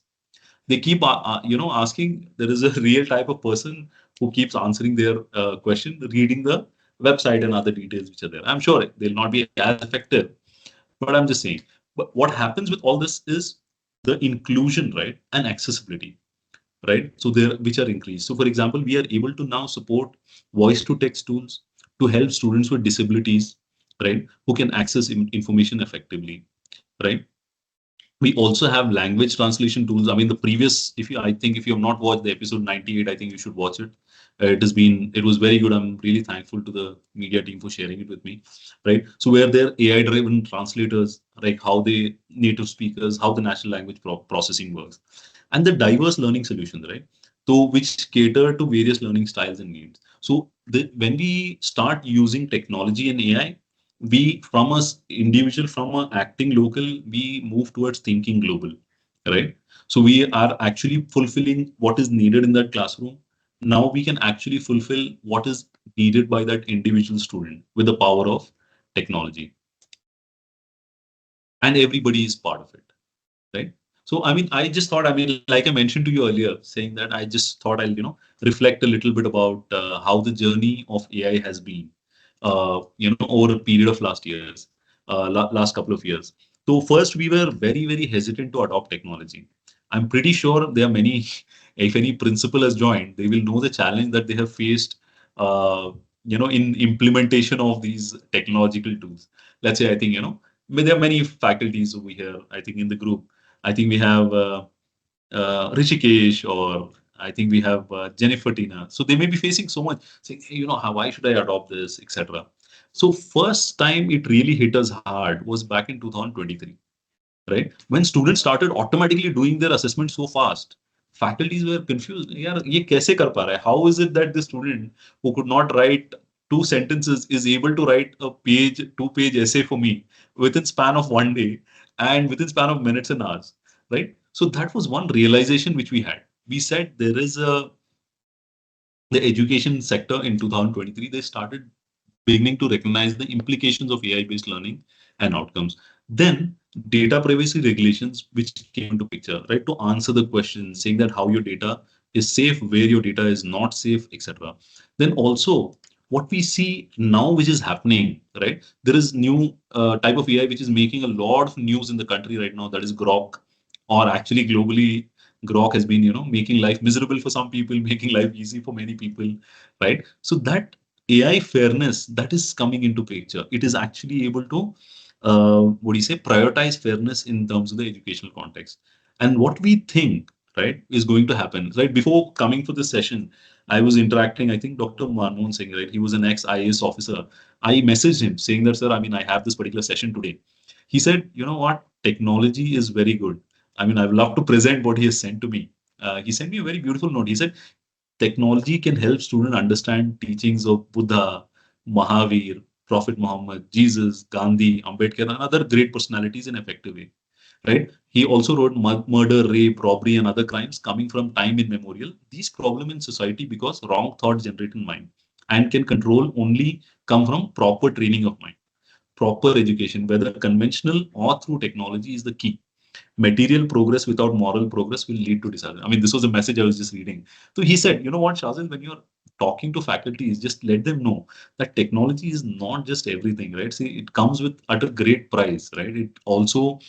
They keep, asking. There is a real type of person who keeps answering their question, reading the website and other details which are there. I'm sure they'll not be as effective, but I'm just saying. But what happens with all this is the inclusion, right, and accessibility, right? So there, which are increased. So, for example, we are able to now support voice to text tools to help students with disabilities, right, who can access information effectively, right? We also have language translation tools. I mean, the previous, if you, I think if you have not watched the episode 98, I think you should watch it. It was very good. I'm really thankful to the media team for sharing it with me, right? So where there AI driven translators, like how they native speakers, how the natural language processing works, and the diverse learning solutions, right? So which cater to various learning styles and needs. So when we start using technology and AI, we from us individual from a acting local we move towards thinking global, right? So we are actually fulfilling what is needed in that classroom. Now we can actually fulfill what is needed by that individual student with the power of technology, and everybody is part of it, right? So I mean, I just thought, I mean, like I mentioned to you earlier, saying that I just thought I'll reflect a little bit about how the journey of AI has been, over a period of last years, last couple of years. So first, we were very hesitant to adopt technology. I'm pretty sure there are many if any principal has joined, they will know the challenge that they have faced, uh, in implementation of these technological tools. Let's say, I think, there are many faculties over here, I think, in the group. I think we have Rishikesh, or I think we have Jennifer Tina. So they may be facing so much, saying, hey, how, why should I adopt this, etc. So first time it really hit us hard was back in 2023, right? When students started automatically doing their assessment so fast, faculties were confused. यार ये कैसे कर पा रहा है? How is it that the student who could not write two sentences is able to write a page, two-page essay for me within span of one day and within span of minutes and hours, right? So that was one realization which we had. We said there is the education sector in 2023, they started beginning to recognize the implications of AI-based learning and outcomes. Then data privacy regulations, which came into picture, right, to answer the question, saying that how your data is safe, where your data is not safe, etc. Then also what we see now, which is happening, right, there is new type of AI which is making a lot of news in the country right now. That is Grok, or actually globally, Grok has been, making life miserable for some people, making life easy for many people, right? So that AI fairness that is coming into picture. It is actually able to, what do you say, prioritize fairness in terms of the educational context. And what we think, right, is going to happen, right? Before coming for this session, I was interacting, I think Dr. Manmohan Singh, right? He was an ex-IAS officer. I messaged him saying that, sir, I mean, I have this particular session today. He said, you know what, technology is very good. I mean, I'd love to present what he has sent to me. He sent me a very beautiful note. He said, technology can help students understand teachings of Buddha, Mahavir, Prophet Muhammad, Jesus, Gandhi, Ambedkar, and other great personalities in an effective way. Right? He also wrote murder, rape, robbery, and other crimes coming from time immemorial. These problem in society because wrong thoughts generate in mind and can control only come from proper training of mind. Proper education, whether conventional or through technology, is the key. Material progress without moral progress will lead to disaster. I mean, this was a message I was just reading. So he said, you know what, Shazil, when you're talking to faculties, just let them know that technology is not just everything, right? See, it comes with at a great price, right? It also,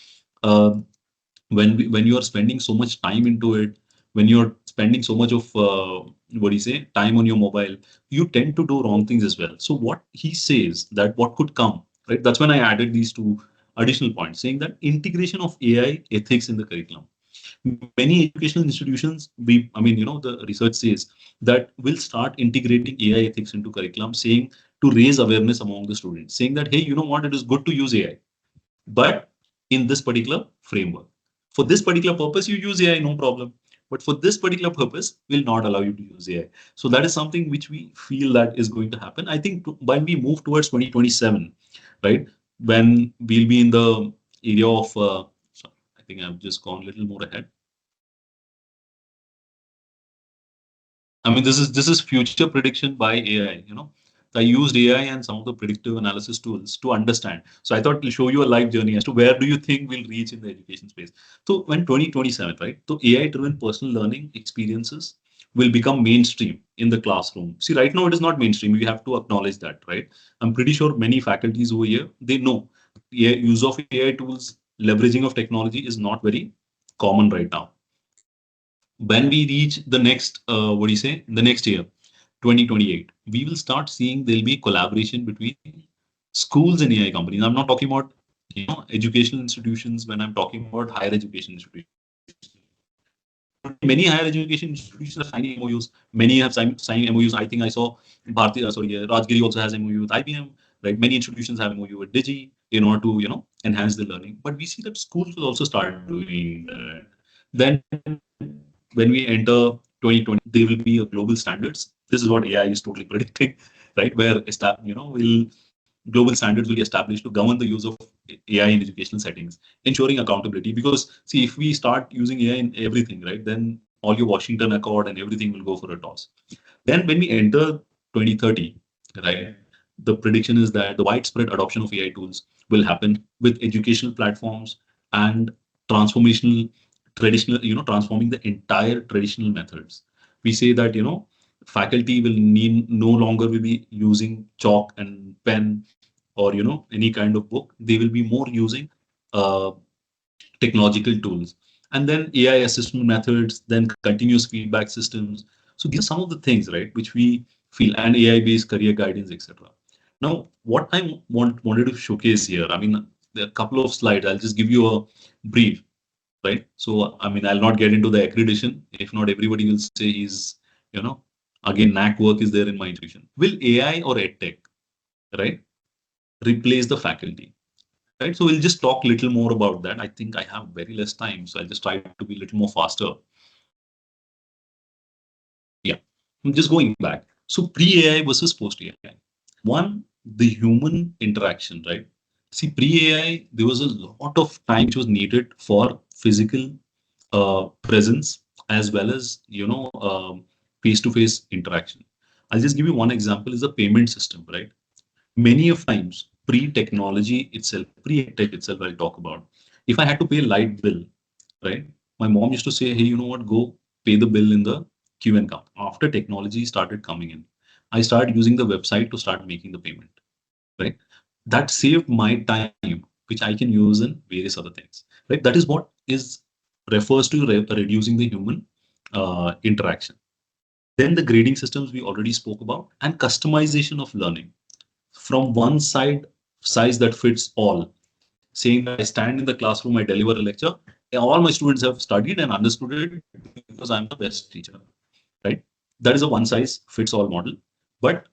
uh, when you are spending so much time into it, when you're spending so much of what do you say, time on your mobile, you tend to do wrong things as well. So what he says that what could come, right? That's when I added these two additional points, saying that integration of AI ethics in the curriculum. Many educational institutions, I mean, the research says that will start integrating AI ethics into curriculum, saying to raise awareness among the students, saying that, hey, you know what, it is good to use AI, but in this particular framework. For this particular purpose, you use AI, no problem. But for this particular purpose, we'll not allow you to use AI. So that is something which we feel that is going to happen. I think when we move towards 2027, right, when we'll be in the area of, sorry, I think I've just gone a little more ahead. I mean, this is future prediction by AI. I used AI and some of the predictive analysis tools to understand. So I thought to show you a live journey as to where do you think we'll reach in the education space. So when 2027, right? So AI-driven personal learning experiences will become mainstream in the classroom. See, right now it is not mainstream. We have to acknowledge that, right? I'm pretty sure many faculties over here, they know use of AI tools, leveraging of technology is not very common right now. When we reach the next, what do you say, the next year, 2028, we will start seeing there'll be collaboration between schools and AI companies. I'm not talking about, educational institutions when I'm talking about higher education institutions. Many higher education institutions are signing MOUs. Many have signed MOUs. I think I saw Rajgiri also has MOU with IBM, right? Many institutions have MOU with Digi in order to, enhance the learning. But we see that schools will also start doing that. Then when we enter 2020, there will be a global standards. This is what AI is totally predicting, right? Where will global standards will be established to govern the use of AI in educational settings, ensuring accountability. Because see, if we start using AI in everything, right, then all your Washington Accord and everything will go for a toss. Then when we enter 2030, right, the prediction is that the widespread adoption of AI tools will happen with educational platforms and transformational traditional, transforming the entire traditional methods. We say that, faculty will need no longer will be using chalk and pen or, any kind of book. They will be more using uh, technological tools. And then AI assessment methods, then continuous feedback systems. So these are some of the things, right, which we feel, and AI-based career guidance, etc. Now, what I wanted to showcase here, I mean, there are a couple of slides. I'll just give you a brief, right? So, I mean, I'll not get into the accreditation. If not, everybody will say he's, you know, again, knack work is there in my institution. Will AI or EdTech, right, replace the faculty? Right. So we'll just talk a little more about that. I think I have very less time, so I'll just try to be a little more faster. Yeah. I'm just going back. So pre-AI versus post-AI. One, the human interaction, right? See, pre-AI, there was a lot of time which was needed for physical presence as well as, face-to-face interaction. I'll just give you one example is the payment system, right? Many of times, pre-technology itself, pre-tech itself, I'll talk about. If I had to pay a light bill, right? My mom used to say, hey, you know what, go pay the bill in the queue and come. After technology started coming in, I started using the website to start making the payment, right? That saved my time, which I can use in various other things, right? That is what is refers to reducing the human interaction. Then the grading systems we already spoke about, and customization of learning from one side size that fits all, saying that I stand in the classroom, I deliver a lecture, all my students have studied and understood it because I'm the best teacher, right? That is a one size fits all model. But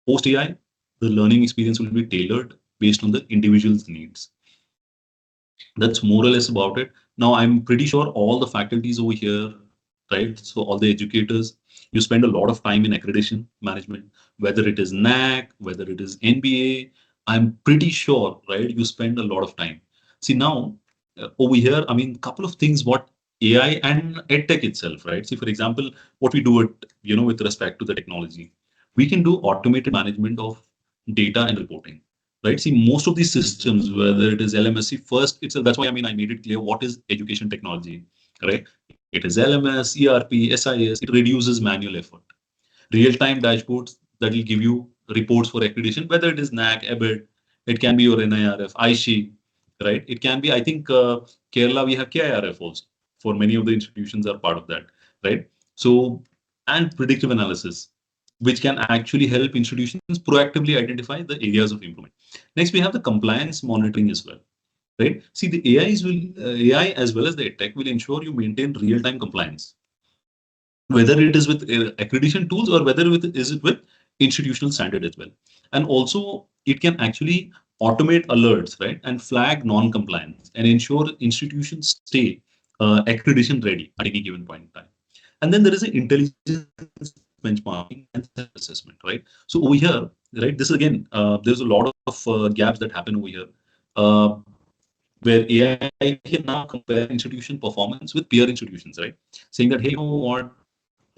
post AI, the learning experience will be tailored based on the individual's needs. That's more or less about it. Now, I'm pretty sure all the faculties over here, right? So all the educators, you spend a lot of time in accreditation management, whether it is NAC, whether it is NBA. I'm pretty sure, right? You spend a lot of time. See now over here, I mean, couple of things what AI and EdTech itself, right? See, for example, what we do it, with respect to the technology, we can do automated management of data and reporting, right? See, most of these systems, whether it is LMS, first it's that's why I mean I made it clear what is education technology, right? It is LMS, ERP, SIS. It reduces manual effort. Real-time dashboards that will give you reports for accreditation, whether it is NAC, EBIT, it can be your NIRF, ISHE, right? It can be, I think, Kerala, we have KIRF also. For many of the institutions are part of that, right? So, and predictive analysis, which can actually help institutions proactively identify the areas of improvement. Next, we have the compliance monitoring as well, right? See, the AI as well as the tech will ensure you maintain real-time compliance, whether it is with accreditation tools or whether is it with institutional standard as well. And also, it can actually automate alerts, right, and flag non-compliance and ensure institutions stay accreditation ready at any given point in time. And then there is an intelligence benchmarking and self-assessment, right? So over here, right, this again, there's a lot of gaps that happen over here, uh, where AI can now compare institution performance with peer institutions, right? Saying that, hey, you know what,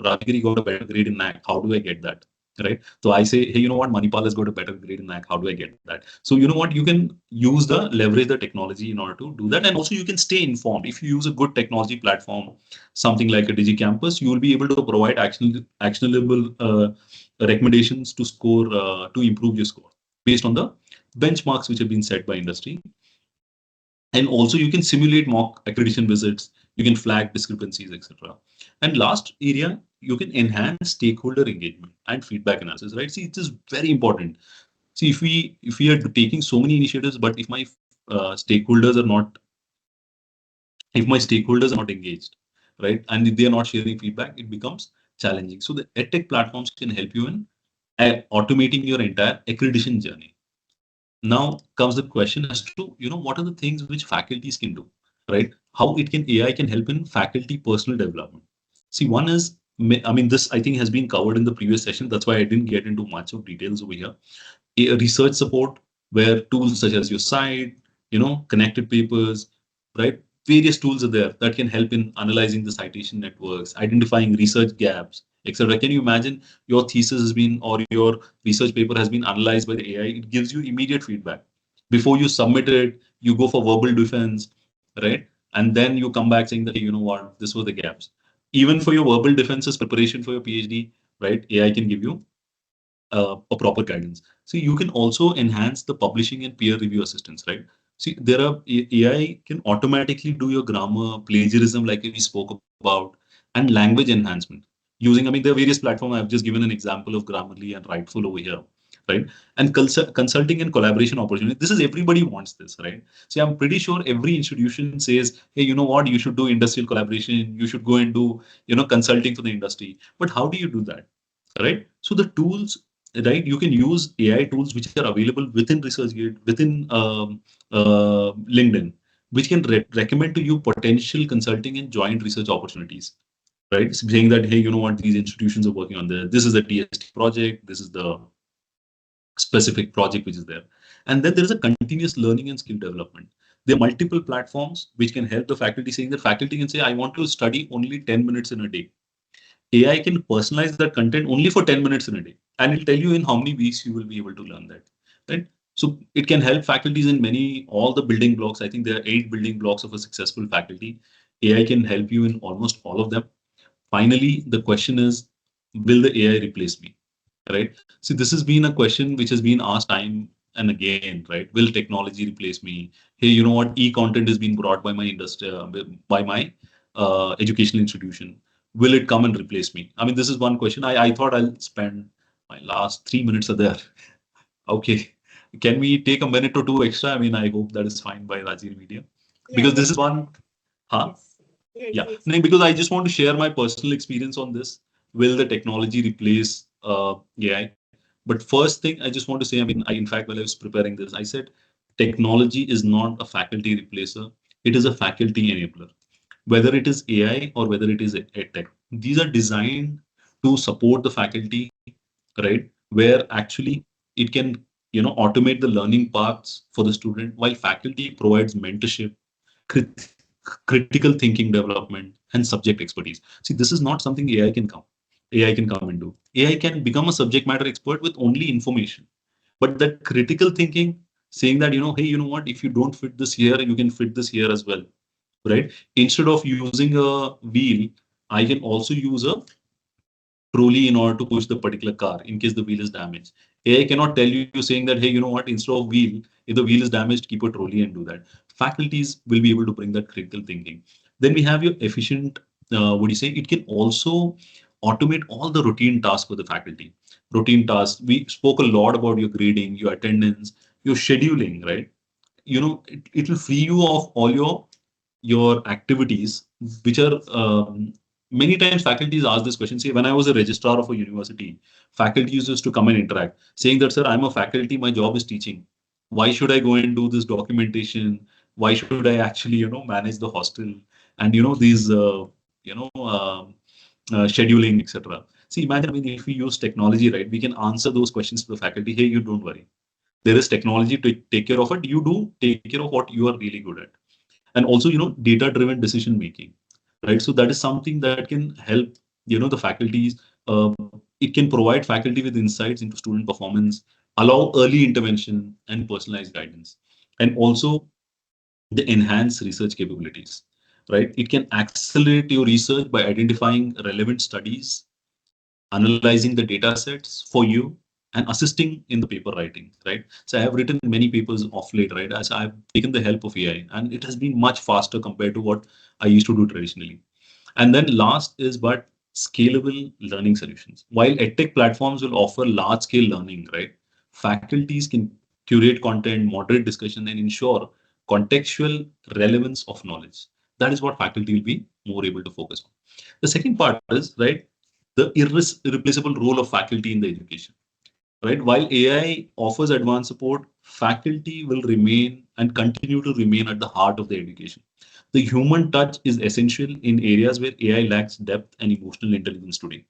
Rajgiri got a better grade in NAC. How do I get that? Right. So I say, hey, you know what? Manipal has got a better grade in NAC. How do I get that? So you know what? You can use the leverage the technology in order to do that, and also you can stay informed. If you use a good technology platform, something like a Digi Campus, you will be able to provide actionable recommendations to score to improve your score based on the benchmarks which have been set by industry. And also you can simulate mock accreditation visits, you can flag discrepancies, etc. And last area, you can enhance stakeholder engagement and feedback analysis, right? See, it is very important. See, if we are taking so many initiatives, but if my stakeholders are not, if my stakeholders are not engaged, right, and if they are not sharing feedback, it becomes challenging. So the edtech platforms can help you in automating your entire accreditation journey. Now comes the question as to, what are the things which faculties can do, right? How it can AI can help in faculty personal development. See, one is, I mean, this I think has been covered in the previous session. That's why I didn't get into much of details over here. A research support, where tools such as your site, connected papers, right? Various tools are there that can help in analyzing the citation networks, identifying research gaps, etc. Can you imagine your thesis has been or your research paper has been analyzed by the AI? It gives you immediate feedback. Before you submit it, you go for verbal defense, right? And then you come back saying that, hey, you know what, this were the gaps. Even for your verbal defenses preparation for your PhD, right? AI can give you a proper guidance. So you can also enhance the publishing and peer review assistance, right? See, there are AI can automatically do your grammar, plagiarism, like we spoke about, and language enhancement using. I mean, there are various platforms. I've just given an example of Grammarly and Rightful over here, right? And consulting and collaboration opportunity. This is everybody wants this, right? See, I'm pretty sure every institution says, hey, you know what? You should do industrial collaboration. You should go and do, consulting for the industry. But how do you do that, right? So the tools, right? You can use AI tools which are available within ResearchGate, within LinkedIn, which can recommend to you potential consulting and joint research opportunities, right? Saying that, hey, you know what, these institutions are working on this. This is the TST project. This is the specific project which is there. And then there is a continuous learning and skill development. There are multiple platforms which can help the faculty, saying that faculty can say, I want to study only 10 minutes in a day. AI can personalize that content only for 10 minutes in a day, and it'll tell you in how many weeks you will be able to learn that. Right? So it can help faculties in all the building blocks. I think there are 8 building blocks of a successful faculty. AI can help you in almost all of them. Finally, the question is, will the AI replace me? Right? See, this has been a question which has been asked time and again, right? Will technology replace me? Hey, you know what? E-content is being brought by my industry, by my educational institution. Will it come and replace me? I mean, this is one question. I thought I'll spend my last 3 minutes are there. Okay. Can we take a minute or two extra? I mean, I hope that is fine by Rajiv Media. Yeah, Because this yes, is sir. one, huh? Yes. Yeah, Yeah, yes. no, because I just want to share my personal experience on this. Will the technology replace AI? But first thing I just want to say, I mean, in fact, while I was preparing this, I said technology is not a faculty replacer. It is a faculty enabler. Whether it is AI or whether it is Edtech, these are designed to support the faculty, right? Where actually it can, automate the learning paths for the student, while faculty provides mentorship, crit- critical thinking development, and subject expertise. See, this is not something AI can come and do. AI can become a subject matter expert with only information, but that critical thinking, saying that, hey, you know what, if you don't fit this here, you can fit this here as well, right? Instead of using a wheel, I can also use a trolley in order to push the particular car in case the wheel is damaged. AI cannot tell you saying that, hey, you know what, instead of wheel, if the wheel is damaged, keep a trolley and do that. Faculties will be able to bring that critical thinking. Then we have your efficient, what do you say? It can also automate all the routine tasks for the faculty. Routine tasks. We spoke a lot about your grading, your attendance, your scheduling, right? It will free you of all your activities, which are many times faculties ask this question. See, when I was a registrar of a university, faculty used to come and interact, saying that, sir, I'm a faculty, my job is teaching. Why should I go and do this documentation? Why should I actually, manage the hostel and these scheduling, etc. See, imagine, I mean, if we use technology, right, we can answer those questions to the faculty. Hey, you don't worry. There is technology to take care of it. You do take care of what you are really good at. And also, data driven decision making, right? So that is something that can help, the faculties. It can provide faculty with insights into student performance, allow early intervention and personalized guidance, and also the enhanced research capabilities, right? It can accelerate your research by identifying relevant studies, analyzing the data sets for you, and assisting in the paper writing, right? So I have written many papers off late, right? As I've taken the help of AI, and it has been much faster compared to what I used to do traditionally. And then last is but scalable learning solutions. While edtech platforms will offer large scale learning, right? Faculties can curate content, moderate discussion, and ensure contextual relevance of knowledge. That is what faculty will be more able to focus on. The second part is, right, the irreplaceable role of faculty in the education. Right, while AI offers advanced support, faculty will remain and continue to remain at the heart of the education. The human touch is essential in areas where AI lacks depth and emotional intelligence today.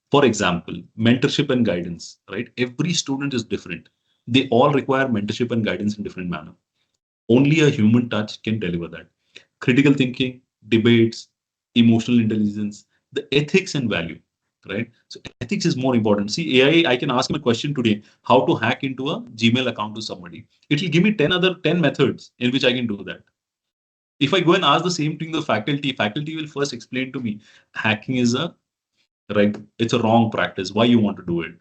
For example, mentorship and guidance, right? Every student is different. They all require mentorship and guidance in different manner. Only a human touch can deliver that. Critical thinking, debates, emotional intelligence, the ethics and value, right? So ethics is more important. See, AI, I can ask him a question today, how to hack into a Gmail account to somebody. It will give me 10 methods in which I can do that. If I go and ask the same thing to the faculty will first explain to me, hacking is a right, it's a wrong practice. Why you want to do it?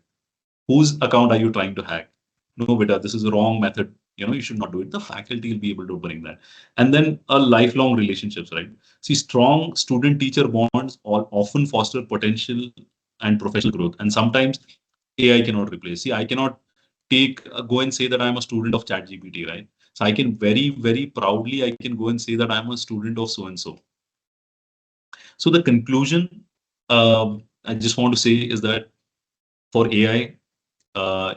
Whose account are you trying to hack? No, beta, this is a wrong method. you should not do it. The faculty will be able to bring that. And then a lifelong relationships, right? See, strong student teacher bonds all often foster potential and professional growth. And sometimes AI cannot replace. See, I cannot take go and say that I'm a student of ChatGPT, right? So I can very, very proudly, I can go and say that I'm a student of so and so. So the conclusion I just want to say is that for AI, uh,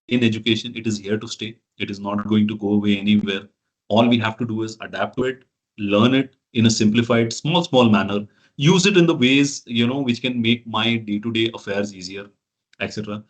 in education, it is here to stay. It is not going to go away anywhere. All we have to do is adapt to it, learn it in a simplified, small manner, use it in the ways, which can make my day-to-day affairs easier, etc.